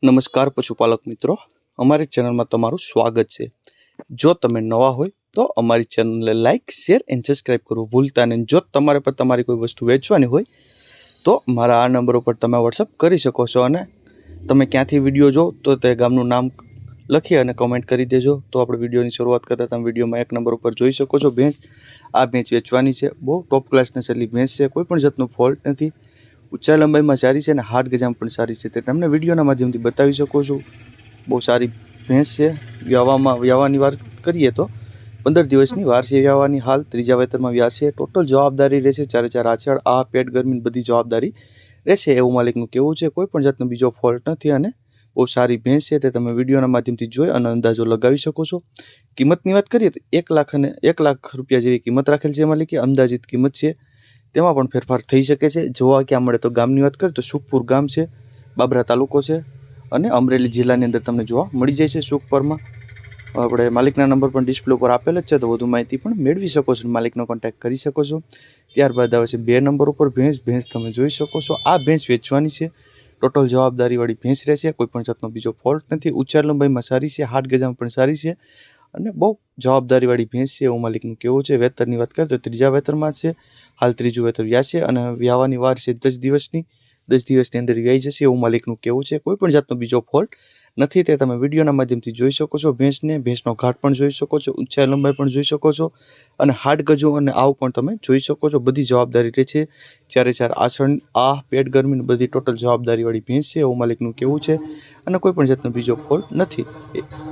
નમસ્કાર પશુપાલક મિત્રો, અમારી ચેનલમાં તમારું સ્વાગત છે। જો તમે નવા હોય તો અમારી ચેનલને લાઇક, શેર એન્ડ સબસ્ક્રાઇબ કરવું ભૂલતા નહીં। જો તમારે પર તમારી કોઈ વસ્તુ વેચવાની હોય તો મારા આ નંબર ઉપર તમે વોટ્સઅપ કરી શકો છો અને તમે ક્યાંથી વિડીયો જો તો તે ગામનું નામ લખી અને કમેન્ટ કરી દેજો। તો આપણે વિડીયોની શરૂઆત કરતા તમે વિડીયોમાં એક નંબર ઉપર જોઈ શકો છો ભેંસ। આ ભેંસ વેચવાની છે, બહુ ટોપ ક્લાસ નસલની ભેંસ છે, કોઈ પણ જાતનો ફોલ્ટ નથી। ઊંચાઈ લંબાઈમાં સારી છે અને હાથ ગજામાં પણ સારી છે, તે તમને વિડીયોના માધ્યમથી બતાવી શકો છો। બહુ સારી ભેંસ છે। વ્યાવાની વાત કરીએ તો 15 દિવસની વાર છે વ્યાવાની। હાલ ત્રીજા વેતરમાં વ્યા છે। ટોટલ જવાબદારી રહેશે ચારે ચાર આછળ, આ પેટ ગરમી બધી જવાબદારી રહેશે એવું માલિકનું કહેવું છે। કોઈ પણ જાતનો બીજો ફોલ્ટ નથી અને બહુ સારી ભેંસ છે, તે તમે વિડીયોના માધ્યમથી જોઈ અને અંદાજો લગાવી શકો છો। કિંમતની વાત કરીએ તો 1 લાખ રૂપિયા જેવી કિંમત રાખેલ છે માલિકે, અંદાજિત કિંમત છે, તેમાં પણ ફેરફાર થઈ શકે છે। જોવા ક્યાં મળે તો ગામની વાત કરીએ તો સુખપુર ગામ છે, બાબરા તાલુકો છે અને અમરેલી જિલ્લાની અંદર તમને જોવા મળી જાય છે સુખપરમાં। આપણે માલિકના નંબર પણ ડિસ્પ્લે ઉપર આપેલ જ છે, તો વધુ માહિતી પણ મેળવી શકો છો, માલિકનો કોન્ટેક્ટ કરી શકો છો। ત્યારબાદ આવે છે 2 નંબર ઉપર ભેંસ તમે જોઈ શકો છો। આ ભેંસ વેચવાની છે, ટોટલ જવાબદારીવાળી ભેંસ રહેશે, કોઈ પણ જાતનો બીજો ફોલ્ટ નથી। ઊંચાઈ લંબાઈમાં સારી છે, હાથ ગજામાં પણ સારી છે અને બહુ જવાબદારીવાળી ભેંસ છે એવું માલિકનું કહેવું છે। વેતરની વાત કરીએ તો ત્રીજા વેતરમાં છે, હાલ ત્રીજું વેતર વ્યાશે અને વ્યાવાની વાર છે 10 દિવસની। 10 દિવસની અંદર વ્યાઈ જશે એવું માલિકનું કહેવું છે। કોઈ પણ જાતનો બીજો ફોલ્ટ નથી, તે તમે વિડીયોના માધ્યમથી જોઈ શકો છો ભેંસને। ભેંસનો ઘાટ પણ જોઈ શકો છો, ઊંચાઈ લંબાઈ પણ જોઈ શકો છો અને હાડ ગજો અને આવ પણ તમે જોઈ શકો છો। બધી જવાબદારી રહે છે, ચારે ચાર આસણ, આ પેટ ગરમીની બધી ટોટલ જવાબદારીવાળી ભેંસ છે એવું માલિકનું કહેવું છે અને કોઈ પણ જાતનો બીજો ફોલ્ટ નથી।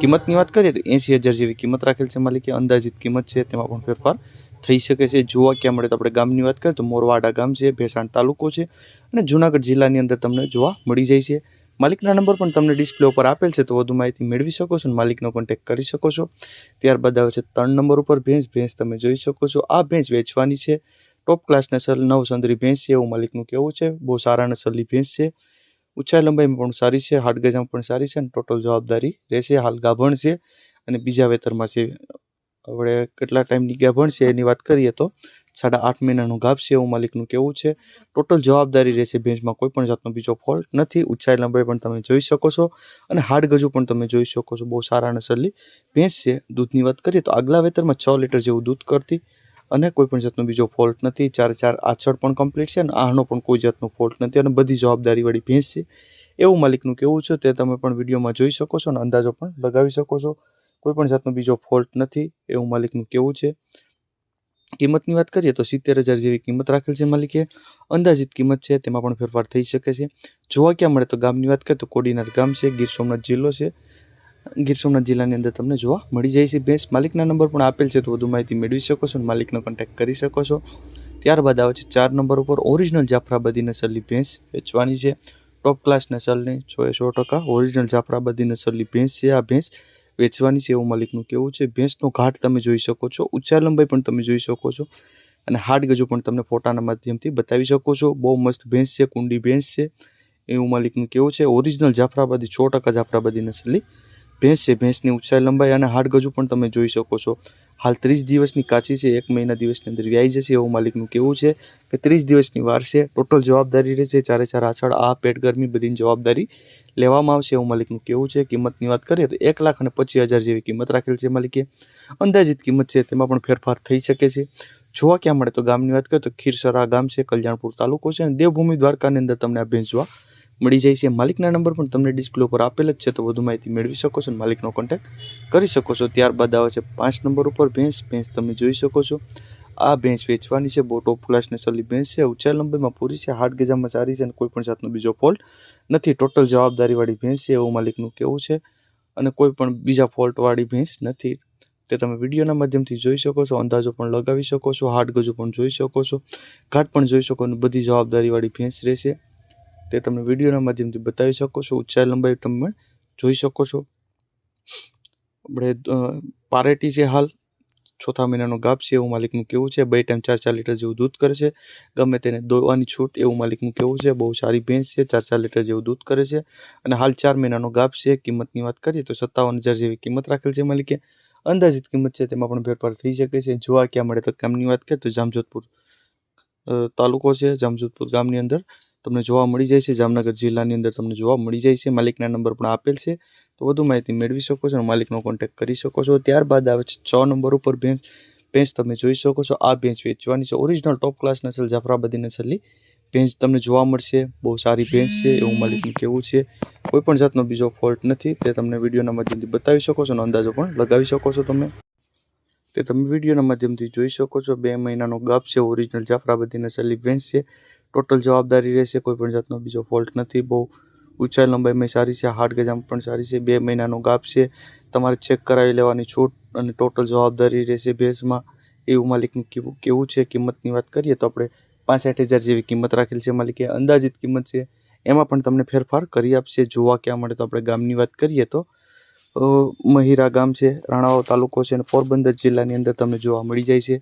કિંમતની વાત કરીએ તો 80,000 જેવી કિંમત રાખેલ છે માલિકે, અંદાજિત કિંમત છે, તેમાં પણ ફેરફાર થઈ શકે છે। જોવા ક્યાં મળે તો આપણે ગામની વાત કરીએ તો મોરવાડા ગામ છે, ભેસાણ તાલુકો છે અને જૂનાગઢ જિલ્લાની અંદર તમને જોવા મળી જાય છે। માલિકના નંબર પણ તમને ડિસ્પ્લે ઉપર આપેલ છે, તો વધુ માહિતી મેળવી શકો છો અને માલિકનો કોન્ટેક્ટ કરી શકો છો। ત્યારબાદ આવે છે 3 નંબર ઉપર ભેંસ તમે જોઈ શકો છો। આ ભેંસ વેચવાની છે, ટોપ ક્લાસ નસલ નવસંદરી ભેંસ છે એવું માલિકનું કહેવું છે। બહુ સારા નસલની ભેંસ છે, ઊંચાઈ લંબાઈમાં પણ સારી છે, હાડ ગજામાં પણ સારી છે અને ટોટલ જવાબદારી રહેશે। હાલ ગાભણ છે અને બીજા વેતરમાં છે। આપણે કેટલા ટાઈમની ગાભણ છે એની વાત કરીએ તો 8.5 મહિનાનું ગાભ છે એવું માલિકનું કહેવું છે। ટોટલ જવાબદારી રહેશે ભેંસમાં, કોઈ પણ જાતનો બીજો ફોલ્ટ નથી। ઊંચાઈ લંબાઈ પણ તમે જોઈ શકો છો અને હાડ ગજુ પણ તમે જોઈ શકો છો, બહુ સારા નસલની ભેંસ છે। દૂધની વાત કરીએ તો આગલા વેતરમાં 6 લીટર જેવું દૂધ કરતી અને કોઈ પણ જાતનો બીજો ફોલ્ટ નથી। ચાર આછળ પણ કમ્પ્લીટ છે અને આનો પણ કોઈ જાતનો ફોલ્ટ નથી અને બધી જવાબદારીવાળી ભેંસ છે એવું માલિકનું કહેવું છે। તે તમે પણ વિડીયોમાં જોઈ શકો છો અને અંદાજો પણ લગાવી શકો છો, કોઈ પણ જાતનો બીજો ફોલ્ટ નથી એવું માલિકનું કહેવું છે। કિંમતની વાત કરીએ તો 70,000 જેવી કિંમત રાખેલ છે માલિકે, અંદાજિત કિંમત છે, તેમાં પણ ફેરફાર થઈ શકે છે। જોવા ક્યાં મળે તો ગામની વાત કરીએ તો કોડીનાર ગામ છે, ગીર સોમનાથ જિલ્લો છે, ગીર સોમનાથ જિલ્લાની અંદર તમને જોવા મળી જાય છે ભેંસ। માલિકના નંબર પણ આપેલ છે, તો વધુ માહિતી મેળવી શકો છો અને માલિકનો કોન્ટેક્ટ કરી શકો છો। ત્યારબાદ આવે છે 4 નંબર ઉપર ઓરિજિનલ જાફરાબાદી નસલની ભેંસ વેચવાની છે, ટોપ ક્લાસ નસલની 100% ઓરિજિનલ જાફરાબાદી નસલની ભેંસ છે। આ ભેંસ વેચવાની છે એવું માલિકનું કહેવું છે। ભેંસનો ઘાટ તમે જોઈ શકો છો, ઊંચાઈ લંબાઈ પણ તમે જોઈ શકો છો અને હાડ ગજો પણ તમને ફોટાના માધ્યમથી બતાવી શકો છો। બહુ મસ્ત ભેંસ છે, કુંડી ભેંસ છે એવું માલિકનું કહેવું છે। ઓરિજિનલ જાફરાબાદી 100% જાફરાબાદી નસલની ભેંસ છે। ભેંસની ઊંચાઈ લંબાઈ અને હાડ ગજુ પણ તમે જોઈ શકો છો। હાલ 30 દિવસની કાચી છે, 1 મહિના દિવસની અંદર વ્યાઈ જશે એવું માલિકનું કહેવું છે કે 30 દિવસની વાર છે। ટોટલ જવાબદારી રહેશે ચારે ચાર આછળ, આ પેટ ગરમી બધીની જવાબદારી લેવામાં આવશે એવું માલિકનું કહેવું છે। કિંમતની વાત કરીએ તો 1,25,000 જેવી કિંમત રાખેલ છે માલિકે, અંદાજિત કિંમત છે, તેમાં પણ ફેરફાર થઈ શકે છે। જોવા ક્યાં મળે તો ગામની વાત કરીએ તો ખીરસરા ગામ છે, કલ્યાણપુર તાલુકો છે અને દેવભૂમિ દ્વારકાની અંદર તમને આ ભેંસ જોવા મળી જાય છે। માલિકના નંબર પણ તમને ડિસ્પ્લે ઉપર આપેલ જ છે, તો વધુ માહિતી મેળવી શકો છો અને માલિકનો કોન્ટેક્ટ કરી શકો છો। ત્યારબાદ આવે છે 5 નંબર ઉપર ભેંસ તમે જોઈ શકો છો। આ ભેંસ વેચવાની છે, બહુ ટોપ ક્લાસ નસલની ભેંસ છે, ઊંચાઈ લંબાઈમાં પૂરી છે, હાડ ગજામાં સારી છે અને કોઈ પણ જાતનો બીજો ફોલ્ટ નથી। ટોટલ જવાબદારીવાળી ભેંસ છે એવું માલિકનું કહેવું છે અને કોઈ પણ બીજા ફોલ્ટવાળી ભેંસ નથી, તે તમે વિડીયોના માધ્યમથી જોઈ શકો છો, અંદાજો પણ લગાવી શકો છો, હાડ ગજો પણ જોઈ શકો છો, ઘાટ પણ જોઈ શકો અને બધી જવાબદારીવાળી ભેંસ રહેશે, તે તમે વિડીયોના માધ્યમથી બતાવી શકો છો। ઊંચાઈ લંબાઈ તમે જોઈ શકો છો। આપણે પારેટી છે, હાલ 4થા મહિનાનો ગાભ છે એવું માલિકનું કહેવું છે। 2 ટાઈમ 4 લીટર જેવું દૂધ કરે છે, ગમે તેને દોવાની છૂટ એવું માલિકનું કહેવું છે। બહુ સારી ભેંસ છે, 4 લીટર જેવું દૂધ કરે છે અને હાલ 4 મહિનાનો ગાભ છે। કિંમતની વાત કરીએ તો 57,000 જેવી કિંમત રાખેલ છે માલિકે, અંદાજિત કિંમત છે, તેમાં પણ ફેરફાર થઈ શકે છે। જોવા ક્યાં મળે તો ગામની વાત કરીએ તો જામજોધપુર તાલુકો છે, જામજોધપુર ગામની અંદર તમને જોવા મળી જાય છે, જામનગર જિલ્લાની અંદર તમને જોવા મળી જાય છે। માલિકના નંબર પણ આપેલ છે, તો વધુ માહિતી મેળવી શકો છો અને માલિકનો કોન્ટેક્ટ કરી શકો છો। ત્યારબાદ આવે છે 6 નંબર ઉપર ભેંસ તમે જોઈ શકો છો। આ ભેંસ વેચવાની છે, ઓરિજિનલ ટોપ ક્લાસ નસલ જાફરાબાદી નસલની ભેંસ તમને જોવા મળશે। બહુ સારી ભેંસ છે એવું માલિકનું કહેવું છે। કોઈ પણ જાતનો બીજો ફોલ્ટ નથી, તે તમને વિડીયોના માધ્યમથી બતાવી શકો છો અને અંદાજો પણ લગાવી શકો છો। તમે વિડીયોના માધ્યમથી જોઈ શકો છો। 2 મહિનાનો ગાભ છે, ઓરિજિનલ જાફરાબાદી નસલની ભેંસ છે। ટોટલ જવાબદારી રહેશે, કોઈ પણ જાતનો બીજો ફોલ્ટ નથી। બહુ ઊંચાઈ લંબાઈમાં સારી છે, હાડ ગજામ પણ સારી છે। 2 મહિનાનો ગાભ છે, તમારે ચેક કરાવી લેવાની છૂટ અને ટોટલ જવાબદારી રહેશે ભેંસમાં, એવું માલિકનું કેવું છે। કિંમતની વાત કરીએ તો આપણે 65,000 જેવી કિંમત રાખેલ છે માલિકે। અંદાજિત કિંમત છે, એમાં પણ તમને ફેરફાર કરી આપશે। જોવા ક્યાં મળે તો આપણે ગામની વાત કરીએ તો મહિરા ગામ છે, રાણાવાવ તાલુકો છે અને પોરબંદર જિલ્લાની અંદર તમને જોવા મળી જાય છે।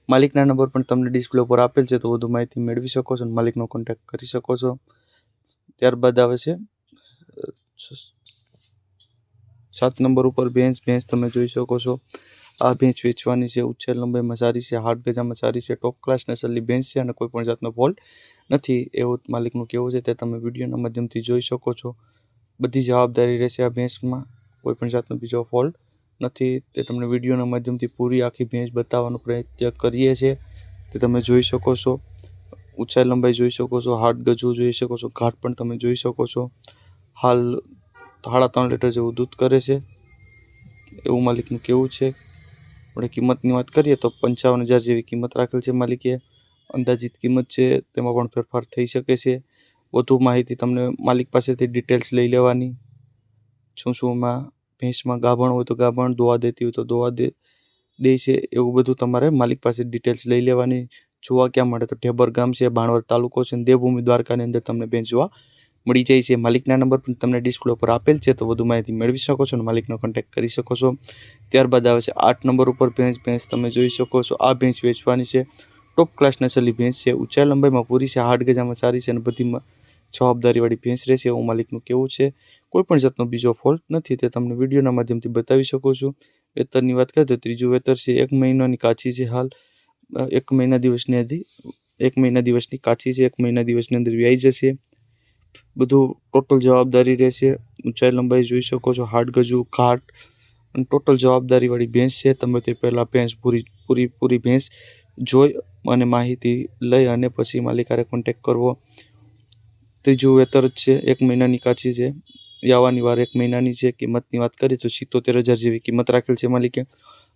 માલિકના નંબર પણ તમને ડિસ્પ્લે ઉપર આપેલ છે, તો વધુ માહિતી મેળવી શકો છો અને માલિકનો કોન્ટેક્ટ કરી શકો છો। ત્યારબાદ આવે છે 7 નંબર ઉપર ભેંસ તમે જોઈ શકો છો। આ ભેંસ વેચવાની છે, ઉચ્ચેર લંબાઈમાં સારી છે, હાડ ગજામાં સારી છે, ટોપ ક્લાસ નસલની ભેંસ છે અને કોઈ પણ જાતનો ફોલ્ટ નથી, એવું માલિકનું કહેવું છે। તે તમે વિડીયોના માધ્યમથી જોઈ શકો છો। બધી જવાબદારી રહેશે આ ભેંસમાં, કોઈ પણ જાતનો બીજો ફોલ્ટ નથી। તે તમને વિડીયોના માધ્યમથી પૂરી આખી ભેંસ બતાવવાનો પ્રયત્ન કરીએ છીએ, તે તમે જોઈ શકો છો। ઊંચાઈ લંબાઈ જોઈ શકો છો, હાડ ગજુ જોઈ શકો છો, ઘાટ પણ તમે જોઈ શકો છો। હાલ 3.5 લીટર જેવું દૂધ કરે છે, એવું માલિકનું કહેવું છે। આપણે કિંમતની વાત કરીએ તો 55,000 જેવી કિંમત રાખેલ છે માલિકે। અંદાજિત કિંમત છે, તેમાં પણ ફેરફાર થઈ શકે છે। વધુ માહિતી તમને માલિક પાસેથી ડિટેલ્સ લઈ લેવાની, શું એમાં ભેંસમાં ગાભણ હોય તો ગાભણ, દોવા દેતી હોય તો દોવા દે છે, એવું બધું તમારે માલિક પાસે ડિટેલ્સ લઈ લેવાની। જોવા ક્યાં મળે તો ઢેબર ગામ છે, બાણવર તાલુકો છે, દેવભૂમિ દ્વારકાની અંદર તમને ભેંસ જોવા મળી જાય છે। માલિકના નંબર પણ તમને ડિસ્પ્લે ઉપર આપેલ છે, તો વધુ માહિતી મેળવી શકો છો અને માલિકનો કોન્ટેક્ટ કરી શકો છો। ત્યારબાદ આવે છે 8 નંબર ઉપર ભેંસ તમે જોઈ શકો છો। આ ભેંસ વેચવાની છે, ટોપ ક્લાસ નસલની ભેંસ છે, ઊંચાઈ લંબાઈમાં પૂરી છે, હાડ ગજામાં સારી છે અને બધી જવાબદારીવાળી ભેંસ રહેશે, એવું માલિકનું કહેવું છે। કોઈ પણ જાતનો બીજો ફોલ્ટ નથી, તે તમને વિડીયોના માધ્યમથી બતાવી શકો છો। વેતરની વાત કરીએ તો ત્રીજું વેતર છે, 1 મહિનાની કાચી છે, હાલ 1 મહિના દિવસની કાચી છે, 1 મહિના દિવસની અંદર વ્યાઈ જશે। બધું ટોટલ જવાબદારી રહેશે, ઊંચાઈ લંબાઈ જોઈ શકો છો, હાડ ગજુ ઘાટ અને ટોટલ જવાબદારીવાળી ભેંસ છે। તમે તે પહેલાં ભેંસ પૂરી ભેંસ જોઈ અને માહિતી લઈ અને પછી માલિક હારે કોન્ટેક્ટ કરવો। ત્રીજું વેતર જ છે, 1 મહિનાની કાચી છે, યાવાની વાર 1 મહિનાની છે। કિંમતની વાત કરીએ તો 77,000 જેવી કિંમત રાખેલ છે માલિકે।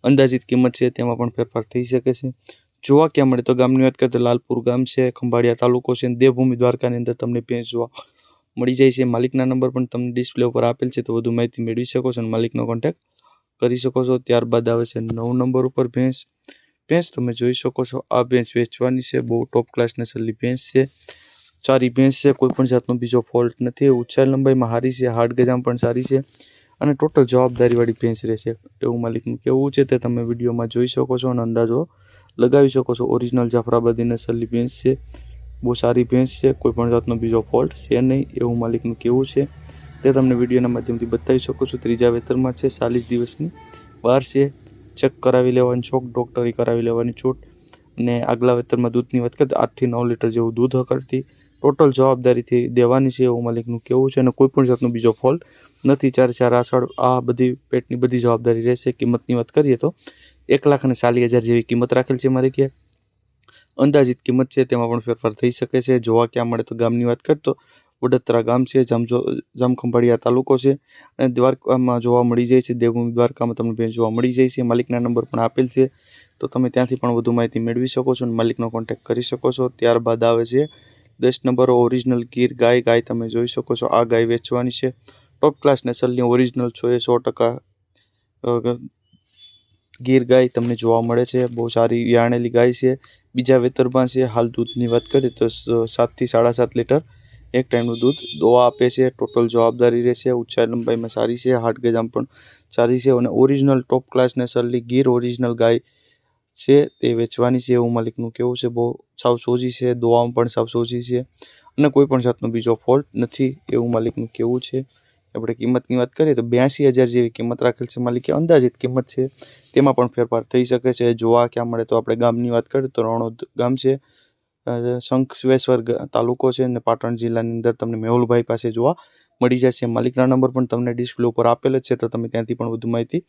અંદાજિત કિંમત છે, તેમાં પણ ફેરફાર થઈ શકે છે। જોવા ક્યાં મળે તો ગામની વાત કરીએ તો લાલપુર ગામ છે, ખંભાળિયા તાલુકો છે, દેવભૂમિ દ્વારકાની અંદર તમને ભેંસ જોવા મળી જાય છે। માલિકના નંબર પણ તમને ડિસ્પ્લે ઉપર આપેલ છે, તો વધુ માહિતી મેળવી શકો છો અને માલિકનો કોન્ટેક્ટ કરી શકો છો। ત્યારબાદ આવે છે 9 નંબર ઉપર ભેંસ તમે જોઈ શકો છો। આ ભેંસ વેચવાની છે, બહુ ટોપ ક્લાસ નસલની ભેંસ છે, સારી ભેંસ છે, કોઈ પણ જાતનો બીજો ફોલ્ટ નથી। ઊંચાઈ લંબાઈમાં સારી છે, હાડ ગજામ પણ સારી છે અને ટોટલ જવાબદારીવાળી ભેંસ રહેશે, એવું માલિકનું કહેવું છે। તે તમે વિડીયોમાં જોઈ શકો છો અને અંદાજો લગાવી શકો છો। ઓરિજિનલ જાફરાબાદી નસલની ભેંસ છે, બહુ સારી ભેંસ છે, કોઈ પણ જાતનો બીજો ફોલ્ટ છે નહીં, એવું માલિકનું કહેવું છે। તે તમને વિડીયોના માધ્યમથી બતાવી શકો છો। ત્રીજા વેતરમાં છે, 40 દિવસની વાર છે, ચેક કરાવી લેવાની છોક, ડોક્ટરી કરાવી લેવાની છૂટ અને આગલા વેતરમાં દૂધની વાત કરીએ તો 8 થી 9 લીટર જેવું દૂધ કરતી ટોટલ જવાબદારીથી દેવાની છે, એવું માલિકનું કહેવું છે અને કોઈ પણ જાતનો બીજો ફોલ્ટ નથી। 4 આષાઢ આ બધી પેટની બધી જવાબદારી રહેશે। કિંમતની વાત કરીએ તો 1,40,000 જેવી કિંમત રાખેલ છે માલિકે। અંદાજિત કિંમત છે, તેમાં પણ ફેરફાર થઈ શકે છે। જોવા ક્યાં મળે તો ગામની વાત કરીએ તો વડોદરા ગામ છે, જામખંભાળિયા તાલુકો છે અને દ્વારકામાં જોવા મળી જાય છે, દેવભૂમિ દ્વારકામાં તમને ભેંસ જોવા મળી જાય છે। માલિકના નંબર પણ આપેલ છે, તો તમે ત્યાંથી પણ વધુ માહિતી મેળવી શકો છો અને માલિકનો કોન્ટેક્ટ કરી શકો છો। ત્યારબાદ આવે છે 10 નંબર ઓરિજિનલ ગીર ગાય તમે જોઈ શકો છો। આ ગાય વેચવાની છે, ટોપ ક્લાસ નસલની ઓરિજિનલ 100% ગીર ગાય તમને જોવા મળે છે, બહુ સારી વિયાણેલી ગાય છે, બીજા વેતરમાં છે। હાલ દૂધની વાત કરીએ તો 7 થી 7.5 લીટર એક ટાઈમનું દૂધ દોવા આપે છે, ટોટલ જવાબદારી રહેશે, ઊંચાઈ લંબાઈમાં સારી છે, હાડ ગજામ પણ સારી છે અને ઓરિજિનલ ટોપ ક્લાસ નસલની ગીર ઓરિજિનલ ગાય છે, તે વેચવાની છે, એવું માલિકનું કહેવું છે। બહુ સાવ સોજી છે, દોવામાં પણ સાવ સોજી છે અને કોઈ પણ જાતનો બીજો ફોલ્ટ નથી, એવું માલિકનું કહેવું છે। આપણે કિંમતની વાત કરીએ તો 82,000 જેવી કિંમત રાખેલ છે માલિકે। અંદાજિત કિંમત છે, તેમાં પણ ફેરફાર થઈ શકે છે। જોવા ક્યાં મળે તો આપણે ગામની વાત કરીએ તો રણોદ ગામ છે, શંખેશ્વર તાલુકો છે અને પાટણ જિલ્લાની અંદર તમને મેહુલભાઈ પાસે જોવા મળી જશે. માલિકના નંબર પણ તમને ડિસ્પ્લે ઉપર આપેલ જ છે, તો તમે ત્યાંથી પણ વધુ માહિતી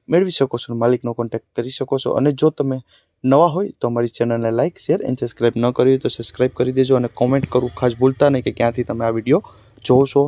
મેળવી શકો છો, માલિકનો કોન્ટેક્ટ કરી શકો છો. અને જો તમે નવા હોય તો અમારી ચેનલને લાઇક, શેર એન્ડ સબસ્ક્રાઈબ ન કરી હોય તો સબસ્ક્રાઈબ કરી દેજો અને કોમેન્ટ કરવું ખાસ ભૂલતા નહીં કે ક્યાંથી તમે આ વિડીયો જોવો છો.